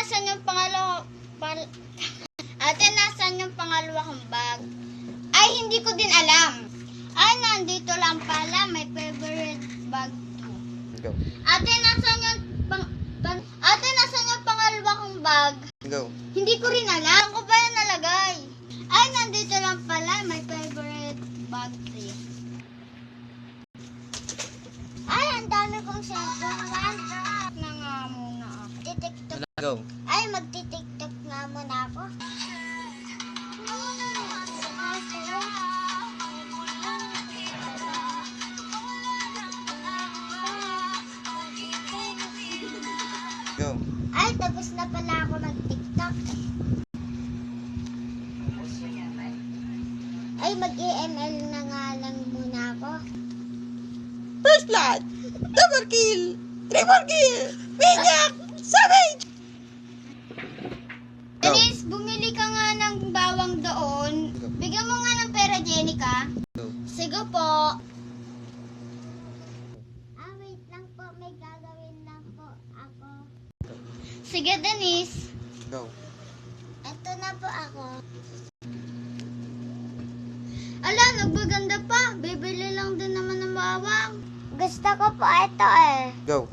nasan yung Ate, nasan yung pangalawa kong bag? Ay, hindi ko din alam. Ay, nandito lang pala. My favorite bag to. Go. Ate, nasan yung Ate, nasan yung pangalawa kong bag? Go. Hindi ko rin alam. Saan ko ba yan nalagay? Ay, nandito lang pala. My favorite bag to. Ay, ang dami kong cellphone. Na nga muna ako. Titiktok. Go. Ay, magtitiktok nga muna ako. Go. Ay, tapos na pala ako mag-tiktok. Ay, mag-EML na nga lang muna ako. First blood, double kill, triple kill, maniac, savage! Go. Denise, bumili ka nga ng bawang doon. Bigyan mo nga ng pera, Jenica. Go. Sige po. Wait lang po. May gagawin lang po ako. Sige, Denise. Go. Ito na po ako. Ala, nagbaganda pa. Bibili lang din naman ng bawang. Gusto ko po ito eh. Go.